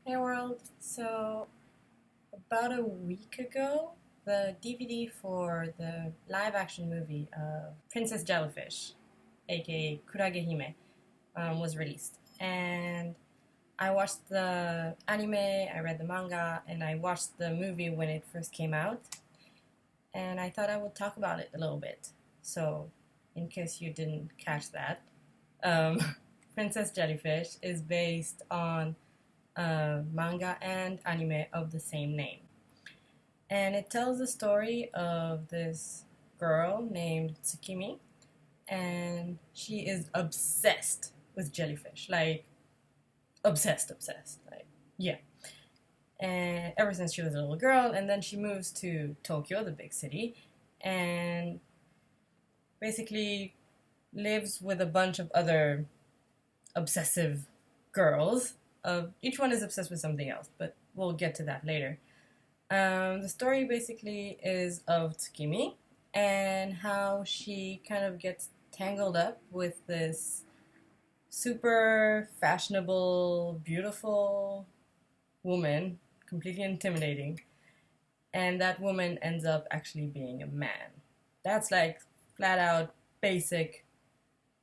Hey world. So, about a week ago, the DVD for the live action movie of Princess Jellyfish, aka Kuragehime, was released. And I watched the anime, I read the manga, and I watched the movie when it first came out. And I thought I would talk about it a little bit. So, in case you didn't catch that, um, Princess Jellyfish is based on manga and anime of the same name. And it tells the story of this girl named Tsukimi, and she is obsessed with jellyfish. Like, obsessed, obsessed. Like, yeah. And ever since she was a little girl, and then she moves to Tokyo, the big city, and basically lives with a bunch of other obsessive girls. Each one is obsessed with something else, but we'll get to that later. The story basically is of Tsukimi and how she kind of gets tangled up with this super fashionable, beautiful woman, completely intimidating, and that woman ends up actually being a man. That's like flat out basic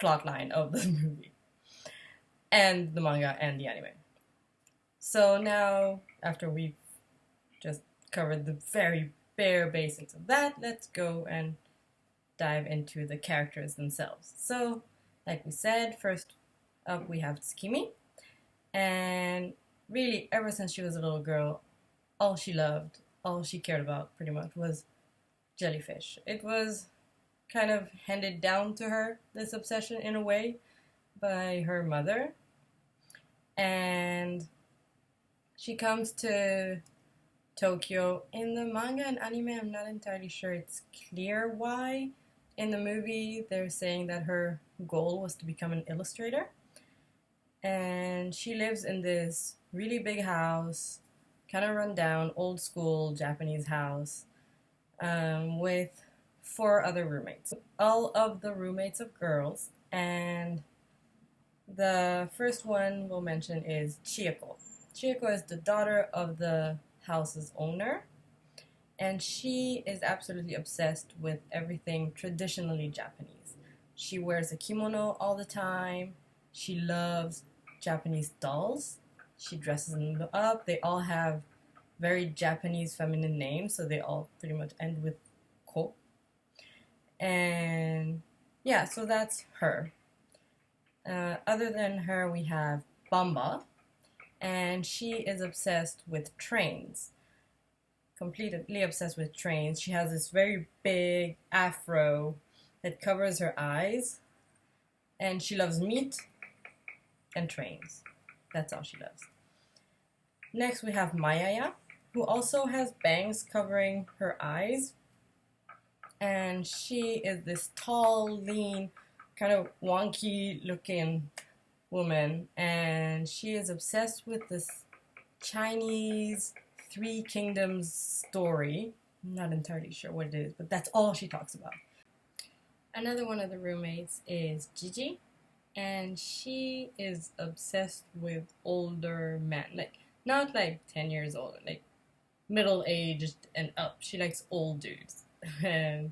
plotline of the movie and the manga and the anime. So now, after we've just covered the very bare basics of that, let's go and dive into the characters themselves. So, like we said, first up we have Tsukimi, and really, ever since she was a little girl, all she loved, all she cared about pretty much was jellyfish. It was kind of handed down to her, this obsession in a way, by her mother. And she comes to Tokyo. In the manga and anime, I'm not entirely sure it's clear why. In the movie, they're saying that her goal was to become an illustrator. And she lives in this really big house, kind of run down, old school Japanese house, with four other roommates. All of the roommates of girls, and the first one we'll mention is Chieko. Chieko is the daughter of the house's owner, and she is absolutely obsessed with everything traditionally Japanese. She wears a kimono all the time. She loves Japanese dolls. She dresses them up. They all have very Japanese feminine names, so they all pretty much end with ko. And yeah, so that's her. Other than her, we have Bamba, and she is obsessed with trains. Completely obsessed with trains. She has this very big afro that covers her eyes, and she loves meat and trains. That's all she loves. Next, we have Mayaya, who also has bangs covering her eyes, and she is this tall, lean, kind of wonky looking woman, and she is obsessed with this Chinese Three Kingdoms story. I'm not entirely sure what it is, but that's all she talks about. Another one of the roommates is Gigi, and she is obsessed with older men. Like, not like 10 years older, like middle aged and up. She likes old dudes. And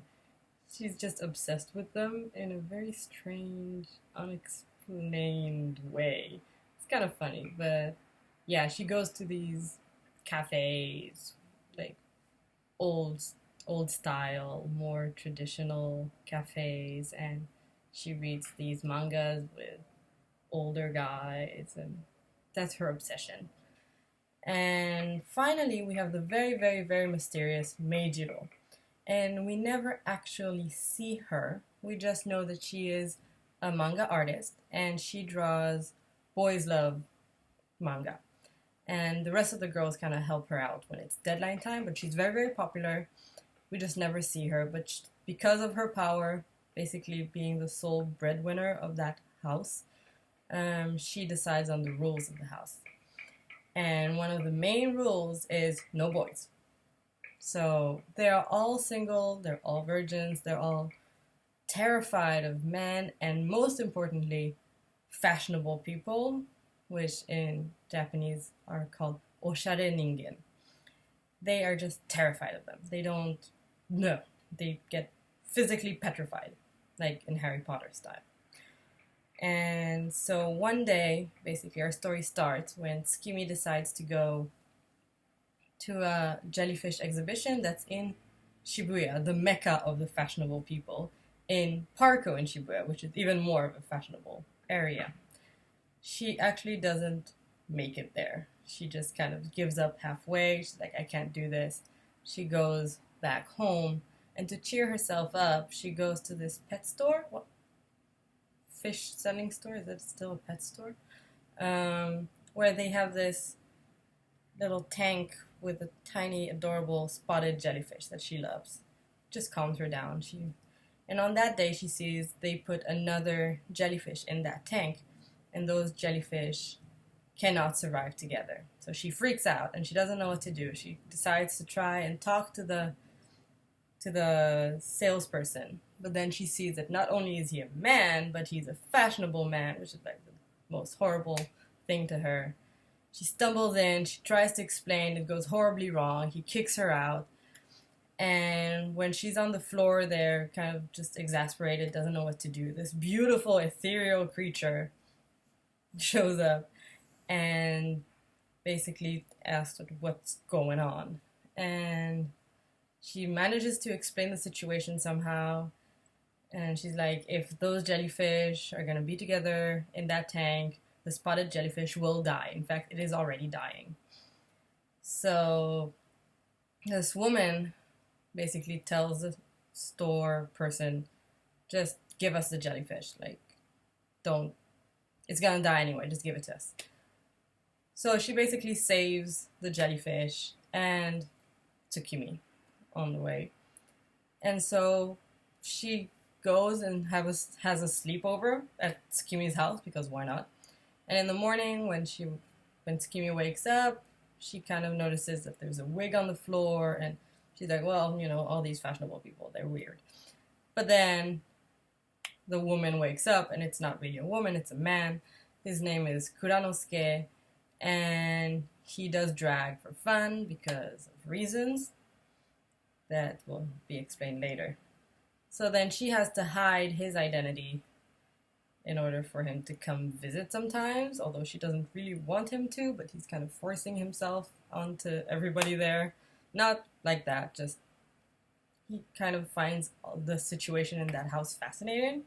she's just obsessed with them in a very strange, unexplained way. It's kind of funny, but yeah, she goes to these cafes, like old old style, more traditional cafes, and she reads these mangas with older guys, and that's her obsession. And finally, we have the very, very, very mysterious Meijiro. And we never actually see her. We just know that she is a manga artist and she draws boys love manga. And the rest of the girls kind of help her out when it's deadline time, but she's very, very popular. We just never see her, but because of her power, basically being the sole breadwinner of that house, she decides on the rules of the house. And one of the main rules is no boys. So they are all single, they're all virgins, they're all terrified of men, and most importantly, fashionable people which in Japanese are called oshare ningen. They are just terrified of them. They don't know. They get physically petrified, like in Harry Potter style. And so one day, basically, our story starts when Tsukimi decides to go to a jellyfish exhibition that's in Shibuya, the mecca of the fashionable people, in Parko in Shibuya, which is even more of a fashionable area. She actually doesn't make it there. She just kind of gives up halfway. She's like, I can't do this. She goes back home, and to cheer herself up, she goes to this pet store. What? Fish selling store? Is it still a pet store? Where they have this little tank with a tiny, adorable spotted jellyfish that she loves. Just calms her down. And on that day, she sees they put another jellyfish in that tank, and those jellyfish cannot survive together. So she freaks out, and she doesn't know what to do. She decides to try and talk to the salesperson, but then she sees that not only is he a man, but he's a fashionable man, which is like the most horrible thing to her. She stumbles in, she tries to explain, it goes horribly wrong, he kicks her out, and when she's on the floor there, kind of just exasperated, doesn't know what to do, this beautiful ethereal creature shows up and basically asks what's going on. And she manages to explain the situation somehow, and she's like, if those jellyfish are going to be together in that tank, the spotted jellyfish will die. In fact, it is already dying. So this woman basically tells the store person, just give us the jellyfish. Like, don't, it's going to die anyway, just give it to us. So she basically saves the jellyfish and Tsukimi on the way. And so she goes and has a sleepover at Tsukimi's house, because why not? And in the morning, when Tsukimi wakes up, she kind of notices that there's a wig on the floor, and she's like, well, all these fashionable people, they're weird. But then the woman wakes up, and it's not really a woman, it's a man. His name is Kuranosuke, and he does drag for fun because of reasons that will be explained later. So then she has to hide his identity in order for him to come visit sometimes, although she doesn't really want him to, but he's kind of forcing himself onto everybody there. Not like that, just he kind of finds the situation in that house fascinating.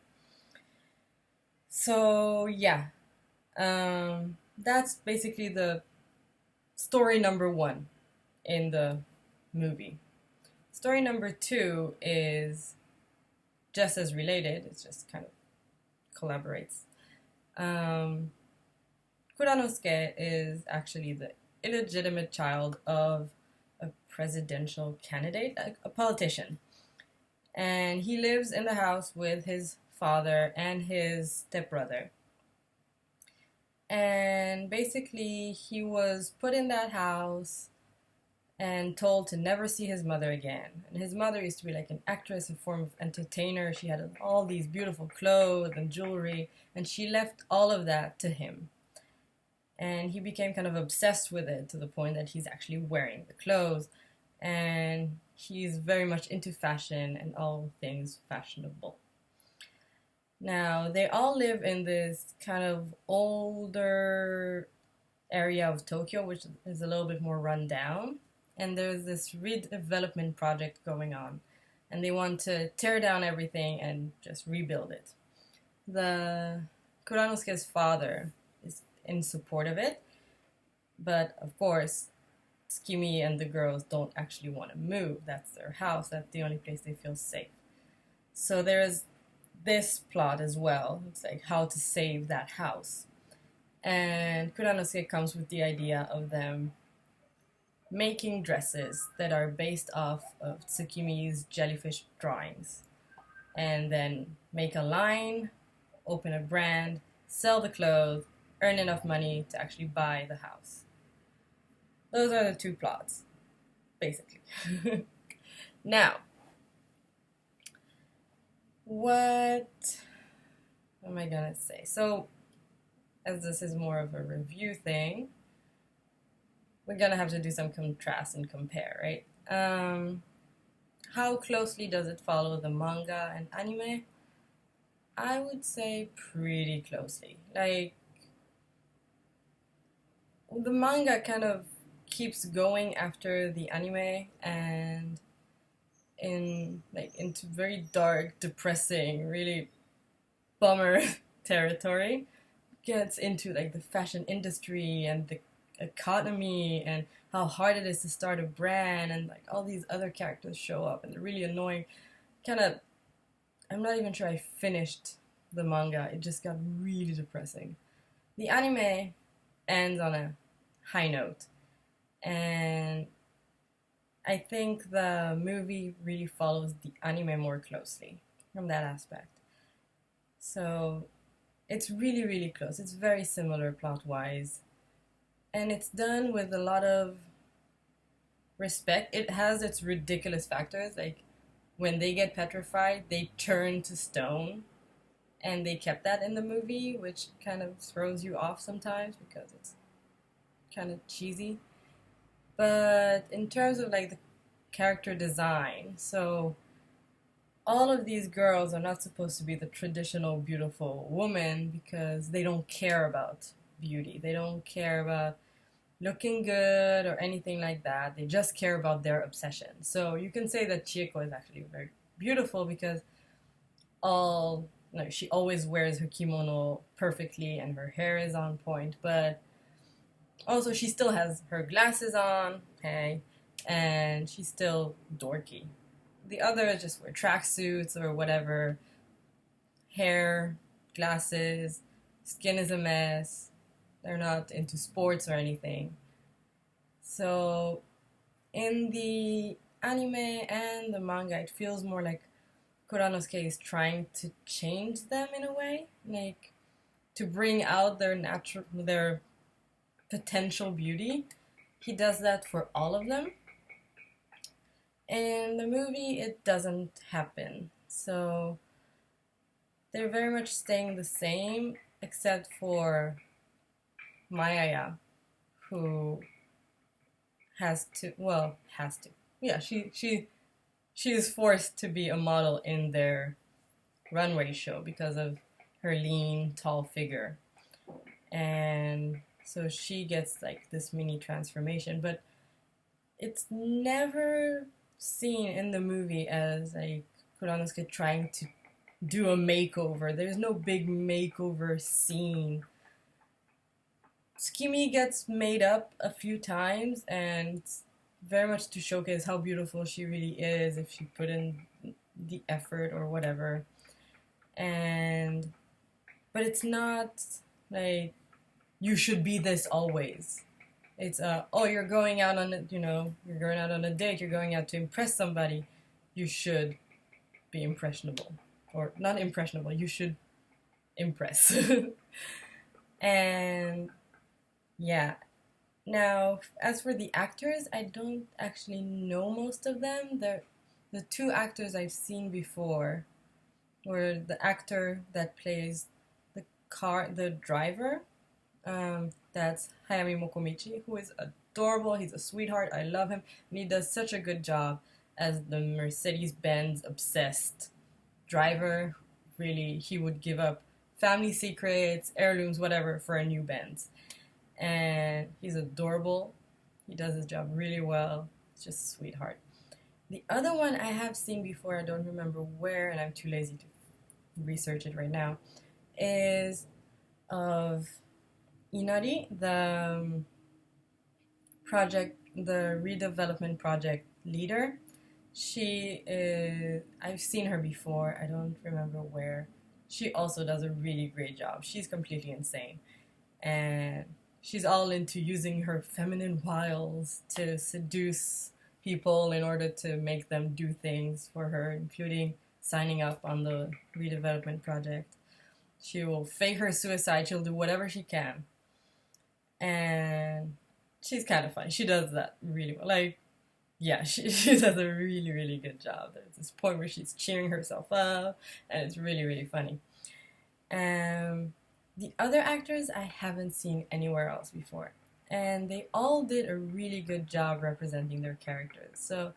So yeah, that's basically the story number 1 in the movie. Story number 2 is just as related, it's just kind of collaborates. Kuranosuke is actually the illegitimate child of a presidential candidate, a politician. And he lives in the house with his father and his stepbrother. And basically, he was put in that house and told to never see his mother again. And his mother used to be like an actress, a form of entertainer. She had all these beautiful clothes and jewelry, and she left all of that to him. And he became kind of obsessed with it, to the point that he's actually wearing the clothes. And he's very much into fashion and all things fashionable. Now, they all live in this kind of older area of Tokyo, which is a little bit more run down. And there's this redevelopment project going on. And they want to tear down everything and just rebuild it. The Kuranosuke's father is in support of it. But, of course, Tsukimi and the girls don't actually want to move. That's their house. That's the only place they feel safe. So there's this plot as well. It's like how to save that house. And Kuranosuke comes with the idea of them making dresses that are based off of Tsukimi's jellyfish drawings. And then make a line, open a brand, sell the clothes, earn enough money to actually buy the house. Those are the 2 plots, basically. Now, what am I gonna say? So, as this is more of a review thing, we're gonna have to do some contrast and compare, right? How closely does it follow the manga and anime? I would say pretty closely. Like, the manga kind of keeps going after the anime and into very dark, depressing, really bummer territory. Gets into like the fashion industry and the economy and how hard it is to start a brand, and like all these other characters show up and they're really annoying. Kind of, I'm not even sure I finished the manga. It just got really depressing. The anime ends on a high note, and I think the movie really follows the anime more closely from that aspect. So it's really, really close. It's very similar plot wise. And it's done with a lot of respect. It has its ridiculous factors. Like when they get petrified, they turn to stone. And they kept that in the movie, which kind of throws you off sometimes because it's kind of cheesy. But in terms of like the character design, so all of these girls are not supposed to be the traditional beautiful woman because they don't care about beauty. They don't care about looking good or anything like that. They just care about their obsession. So you can say that Chieko is actually very beautiful because she always wears her kimono perfectly and her hair is on point, but also she still has her glasses on, okay, and she's still dorky. The others just wear tracksuits or whatever, hair, glasses, skin is a mess, they're not into sports or anything. So in the anime and the manga, it feels more like Kuranosuke is trying to change them in a way, like to bring out their potential beauty. He does that for all of them. In the movie, it doesn't happen. So they're very much staying the same, except for Mayaya, who has to. Yeah, she is forced to be a model in their runway show because of her lean, tall figure. And so she gets like this mini transformation, but it's never seen in the movie as like Kuranosuke trying to do a makeover. There's no big makeover scene. Tsukimi gets made up a few times, and very much to showcase how beautiful she really is if she put in the effort or whatever. But it's not like you should be this always. It's you're going out on you're going out on a date, you're going out to impress somebody. You should be impressionable, or not impressionable. You should impress. And yeah. Now, as for the actors, I don't actually know most of them. The two actors I've seen before were the actor that plays the driver. That's Hayami Mokomichi, who is adorable. He's a sweetheart. I love him. And he does such a good job as the Mercedes-Benz obsessed driver. Really, he would give up family secrets, heirlooms, whatever, for a new Benz. And he's adorable. He does his job really well. It's just a sweetheart. The other one I have seen before, I don't remember where, and I'm too lazy to research it right now, is of Inari, the redevelopment project leader. I've seen her before, I don't remember where. She also does a really great job. She's completely insane. And she's all into using her feminine wiles to seduce people in order to make them do things for her, including signing up on the redevelopment project. She will fake her suicide. She'll do whatever she can. And she's kind of funny. She does that really well. Like, yeah, she does a really, really good job. There's this point where she's cheering herself up, and it's really, really funny. The other actors I haven't seen anywhere else before, and they all did a really good job representing their characters. So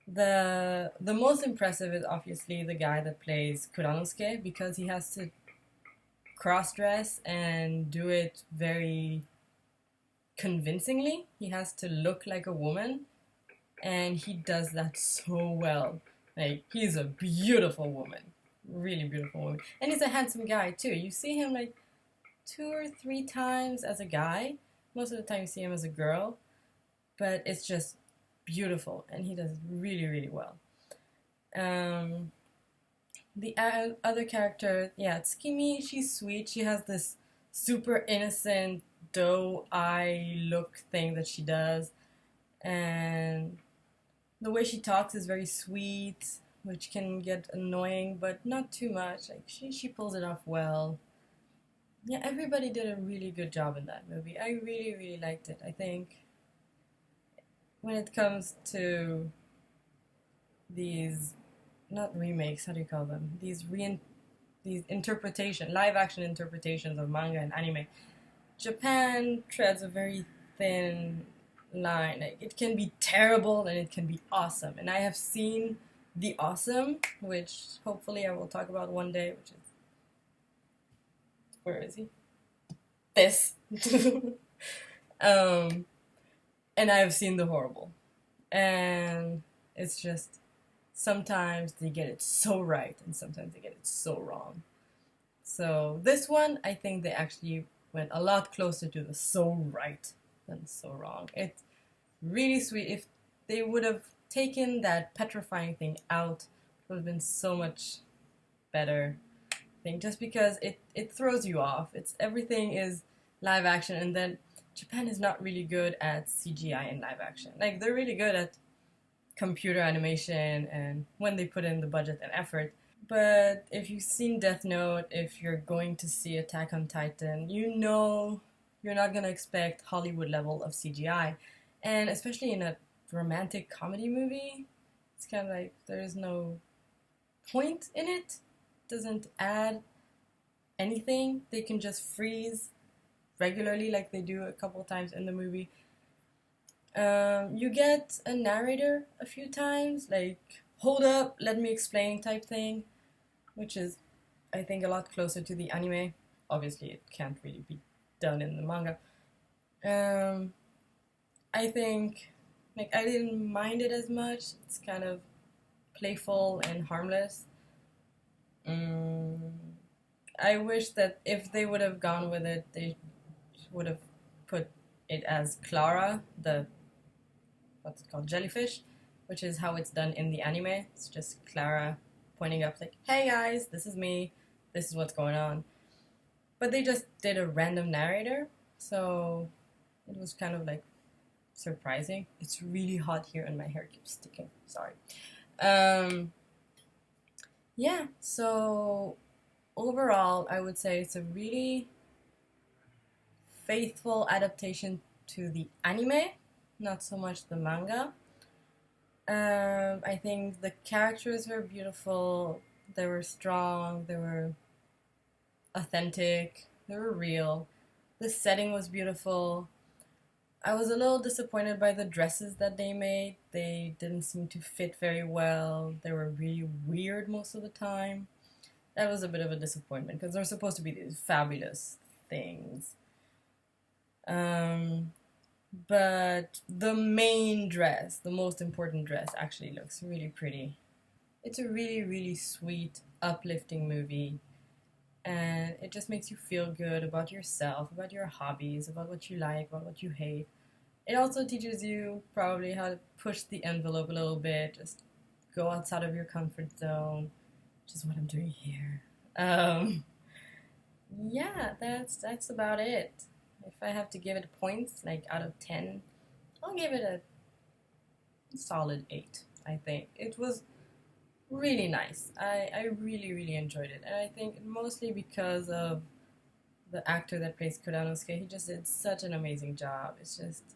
the most impressive is obviously the guy that plays Kuranosuke, because he has to cross dress and do it very convincingly. He has to look like a woman, and he does that so well. Like, he's a beautiful woman, really beautiful woman, and he's a handsome guy too. You see him like 2 or 3 times as a guy. Most of the time you see him as a girl, but it's just beautiful, and he does really, really well. Um, the other character, yeah, Tsukimi, she's sweet. She has this super innocent doe eye look thing that she does, and the way she talks is very sweet, which can get annoying, but not too much. Like, she pulls it off well. Yeah, everybody did a really good job in that movie. I really, really liked it. I think when it comes to these, not remakes, how do you call them? These live action interpretations of manga and anime, Japan treads a very thin line. Like, it can be terrible and it can be awesome. And I have seen the awesome, which hopefully I will talk about one day, which is, where is he? This. And I've seen the horrible. And it's just, sometimes they get it so right and sometimes they get it so wrong. So this one, I think they actually went a lot closer to the so right than so wrong. It's really sweet. If they would have taken that petrifying thing out, it would have been so much better. I think, just because it throws you off. Everything is live action, and then Japan is not really good at CGI in live action. Like, they're really good at computer animation and when they put in the budget and effort. But if you've seen Death Note, if you're going to see Attack on Titan, you know you're not going to expect Hollywood level of CGI. And especially in a romantic comedy movie, it's kind of like there's no point in it. It doesn't add anything. They can just freeze regularly like they do a couple of times in the movie. You get a narrator a few times, like, hold up, let me explain type thing, which is, I think, a lot closer to the anime. Obviously, it can't really be done in the manga. I think, like, I didn't mind it as much. It's kind of playful and harmless. I wish that if they would have gone with it, they would have put it as Clara, the, what's it called, jellyfish, which is how it's done in the anime. It's just Clara pointing up like, hey guys, this is me, this is what's going on. But they just did a random narrator, so it was kind of like surprising. It's really hot here and my hair keeps sticking, sorry. Yeah, so overall I would say it's a really faithful adaptation to the anime, not so much the manga. I think the characters were beautiful, they were strong, they were authentic, they were real. The setting was beautiful. I was a little disappointed by the dresses that they made. They didn't seem to fit very well. They were really weird most of the time. That was a bit of a disappointment because they're supposed to be these fabulous things. But the main dress, the most important dress, actually looks really pretty. It's a really, really sweet, uplifting movie. And it just makes you feel good about yourself, about your hobbies, about what you like, about what you hate. It also teaches you probably how to push the envelope a little bit, just go outside of your comfort zone, which is what I'm doing here. Yeah, that's about it. If I have to give it points, like out of 10, I'll give it a solid 8, I think. It was really nice. I really, really enjoyed it. And I think mostly because of the actor that plays Kuranosuke, he just did such an amazing job. It's just,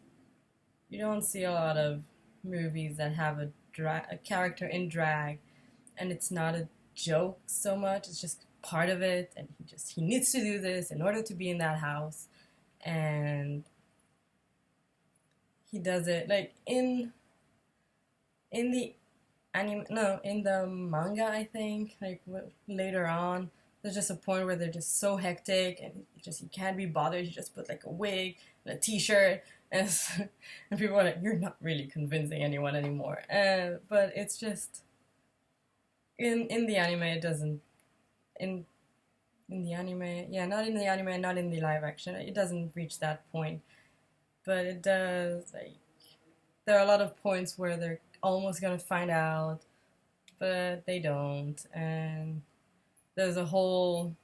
you don't see a lot of movies that have a character in drag, and it's not a joke so much. It's just part of it, and he needs to do this in order to be in that house, and he does it like in the anime, no, in the manga, I think, like later on, there's just a point where they're just so hectic and he can't be bothered. He just put like a wig and a t-shirt, and, and people are like, "You're not really convincing anyone anymore." But it's just in the anime, it doesn't in in the anime, yeah, not in the anime, and not in the live action. It doesn't reach that point, but it does. Like, there are a lot of points where they're almost gonna find out, but they don't, and there's a whole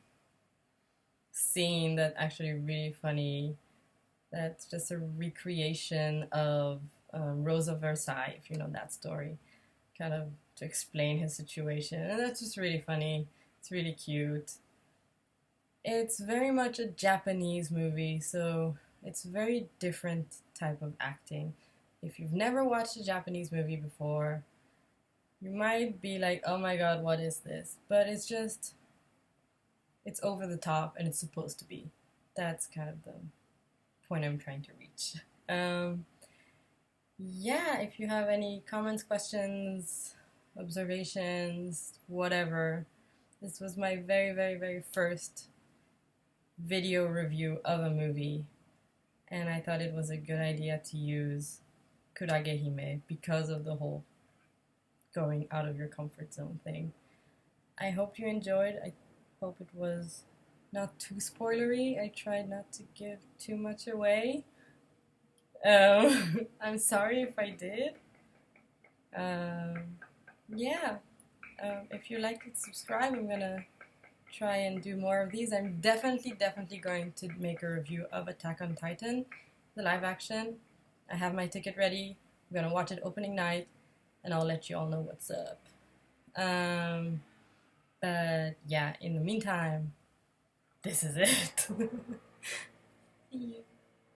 scene that's actually really funny. That's just a recreation of Rose of Versailles, if you know that story, kind of to explain his situation, and that's just really funny. It's really cute. It's very much a Japanese movie, so it's a very different type of acting. If you've never watched a Japanese movie before, you might be like, "Oh my god, what is this?" But it's over the top, and it's supposed to be. That's kind of the point I'm trying to reach. Yeah, if you have any comments, questions, observations, whatever, this was my very, very, very first video review of a movie, and I thought it was a good idea to use Kuragehime because of the whole going out of your comfort zone thing. I hope you enjoyed. I hope it was not too spoilery. I tried not to give too much away. I'm sorry if I did. Yeah. If you like it, subscribe. I'm gonna try and do more of these. I'm definitely going to make a review of Attack on Titan, the live action. I have my ticket ready. I'm gonna watch it opening night, and I'll let you all know what's up. But yeah, in the meantime, this is it. See you.